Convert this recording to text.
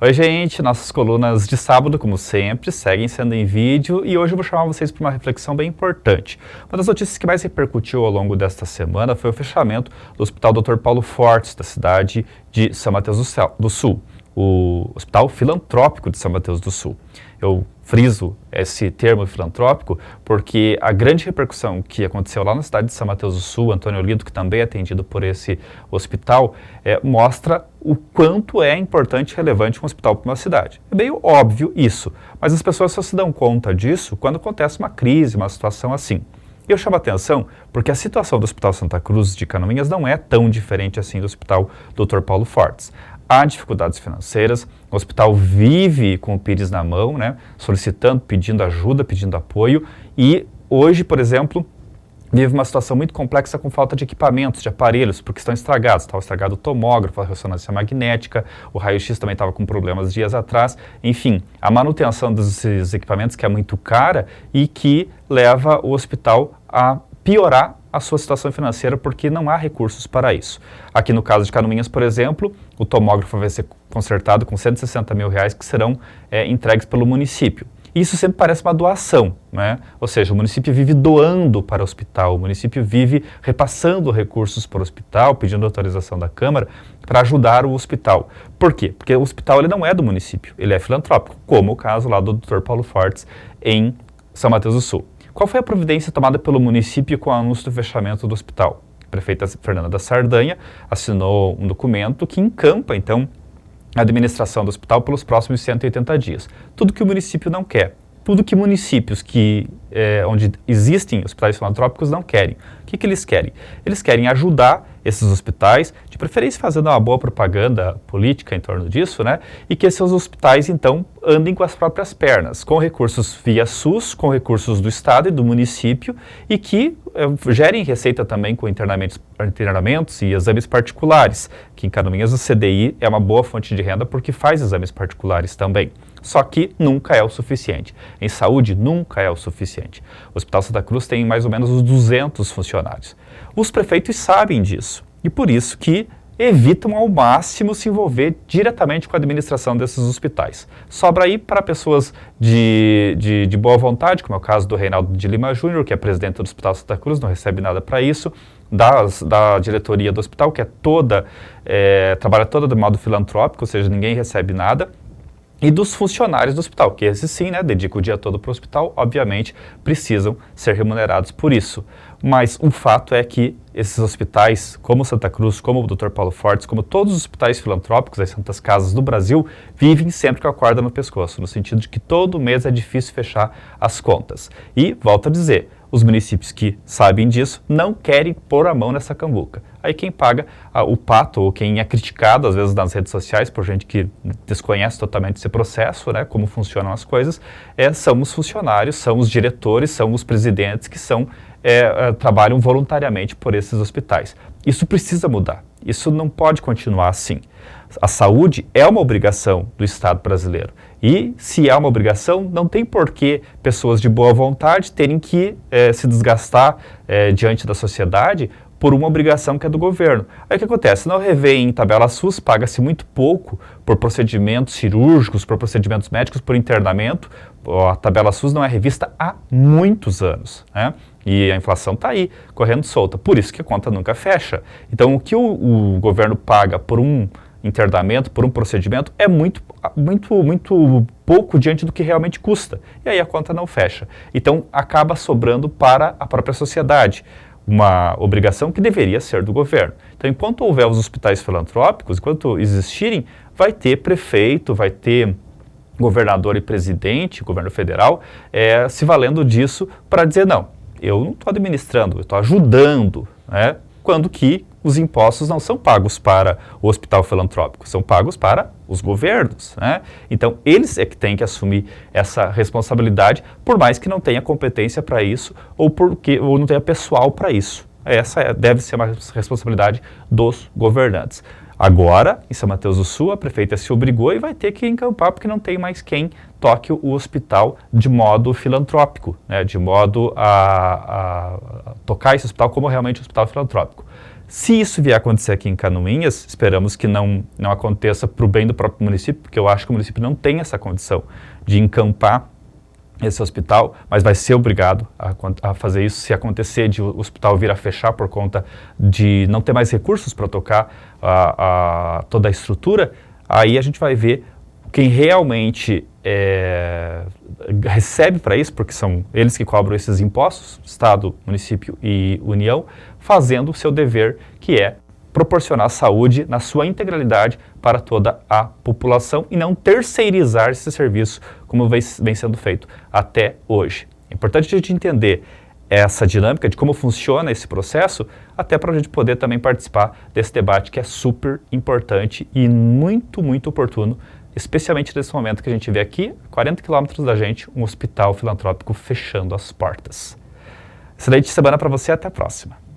Oi, gente, nossas colunas de sábado, como sempre, seguem sendo em vídeo e hoje eu vou chamar vocês para uma reflexão bem importante. Uma das notícias que mais repercutiu ao longo desta semana foi o fechamento do Hospital Dr. Paulo Fortes, da cidade de São Mateus do Sul, o Hospital Filantrópico de São Mateus do Sul. Eu friso esse termo filantrópico porque a grande repercussão que aconteceu lá na cidade de São Mateus do Sul, Antônio Lido, que também é atendido por esse hospital, mostra o quanto é importante e relevante um hospital para uma cidade. É meio óbvio isso, mas as pessoas só se dão conta disso quando acontece uma crise, uma situação assim. E eu chamo a atenção porque a situação do Hospital Santa Cruz de Canoinhas não é tão diferente assim do Hospital Dr. Paulo Fortes. Há dificuldades financeiras, o hospital vive com o pires na mão, né, solicitando, pedindo ajuda, pedindo apoio, e hoje, por exemplo, vive uma situação muito complexa com falta de equipamentos, de aparelhos, porque estão estragados. Estava estragado o tomógrafo, a ressonância magnética, o raio-x também estava com problemas dias atrás. Enfim, a manutenção desses equipamentos que é muito cara e que leva o hospital a piorar a sua situação financeira porque não há recursos para isso. Aqui no caso de Canoinhas, por exemplo, o tomógrafo vai ser consertado com R$160 mil que serão entregues pelo município. Isso sempre parece uma doação, né? Ou seja, o município vive doando para o hospital, o município vive repassando recursos para o hospital, pedindo autorização da Câmara para ajudar o hospital. Por quê? Porque o hospital ele não é do município, ele é filantrópico, como o caso lá do Dr. Paulo Fortes em São Mateus do Sul. Qual foi a providência tomada pelo município com o anúncio do fechamento do hospital? A prefeita Fernanda da Sardanha assinou um documento que encampa, então, a administração do hospital pelos próximos 180 dias. Tudo que o município não quer. Tudo que municípios onde existem hospitais filantrópicos não querem. O que eles querem? Eles querem ajudar esses hospitais, de preferência fazendo uma boa propaganda política em torno disso, né? E que esses hospitais, então, andem com as próprias pernas, com recursos via SUS, com recursos do Estado e do município, e que gerem receita também com internamentos e exames particulares, que em Canoinhas o CDI é uma boa fonte de renda porque faz exames particulares também. Só que nunca é o suficiente. Em saúde, nunca é o suficiente. O Hospital Santa Cruz tem mais ou menos uns 200 funcionários. Os prefeitos sabem disso e por isso que evitam ao máximo se envolver diretamente com a administração desses hospitais. Sobra aí para pessoas de boa vontade, como é o caso do Reinaldo de Lima Júnior, que é presidente do Hospital Santa Cruz, não recebe nada para isso, da diretoria do hospital, que trabalha toda de modo filantrópico, ou seja, ninguém recebe nada, e dos funcionários do hospital, que esses sim, né, dedicam o dia todo para o hospital, obviamente precisam ser remunerados por isso. Mas o fato é que esses hospitais, como Santa Cruz, como o Dr. Paulo Fortes, como todos os hospitais filantrópicos, as Santas Casas do Brasil, vivem sempre com a corda no pescoço, no sentido de que todo mês é difícil fechar as contas. E, volto a dizer, os municípios que sabem disso não querem pôr a mão nessa cambuca. Aí quem paga o pato, ou quem é criticado, às vezes nas redes sociais, por gente que desconhece totalmente esse processo, né, como funcionam as coisas, são os funcionários, são os diretores, são os presidentes que trabalham voluntariamente por esses hospitais. Isso precisa mudar. Isso não pode continuar assim. A saúde é uma obrigação do Estado brasileiro. E, se é uma obrigação, não tem por que pessoas de boa vontade terem que se desgastar diante da sociedade por uma obrigação que é do governo. Aí o que acontece? No revê em tabela SUS, paga-se muito pouco por procedimentos cirúrgicos, por procedimentos médicos, por internamento. A tabela SUS não é revista há muitos anos, né? E a inflação está aí, correndo solta. Por isso que a conta nunca fecha. Então, o que o governo paga por um internamento, por um procedimento, é muito pouco diante do que realmente custa. E aí a conta não fecha. Então, acaba sobrando para a própria sociedade. Uma obrigação que deveria ser do governo. Então, enquanto houver os hospitais filantrópicos, enquanto existirem, vai ter prefeito, vai ter governador e presidente, governo federal, se valendo disso para dizer, não, eu não estou administrando, eu estou ajudando, né? Quando que os impostos não são pagos para o hospital filantrópico, são pagos para os governos, né? Então, eles é que têm que assumir essa responsabilidade, por mais que não tenha competência para isso ou não tenha pessoal para isso. Essa deve ser uma responsabilidade dos governantes. Agora, em São Mateus do Sul, a prefeita se obrigou e vai ter que encampar porque não tem mais quem toque o hospital de modo filantrópico, né? De modo a tocar esse hospital como realmente um hospital filantrópico. Se isso vier a acontecer aqui em Canoinhas, esperamos que não aconteça para o bem do próprio município, porque eu acho que o município não tem essa condição de encampar esse hospital, mas vai ser obrigado a fazer isso se acontecer de o hospital vir a fechar por conta de não ter mais recursos para tocar toda a estrutura. Aí a gente vai ver quem realmente recebe para isso, porque são eles que cobram esses impostos, Estado, município e União, fazendo o seu dever, que é proporcionar saúde na sua integralidade para toda a população e não terceirizar esse serviço como vem sendo feito até hoje. É importante a gente entender essa dinâmica de como funciona esse processo, até para a gente poder também participar desse debate que é super importante e muito, muito oportuno, especialmente nesse momento que a gente vê aqui, a 40 quilômetros da gente, um hospital filantrópico fechando as portas. Excelente semana para você, até a próxima.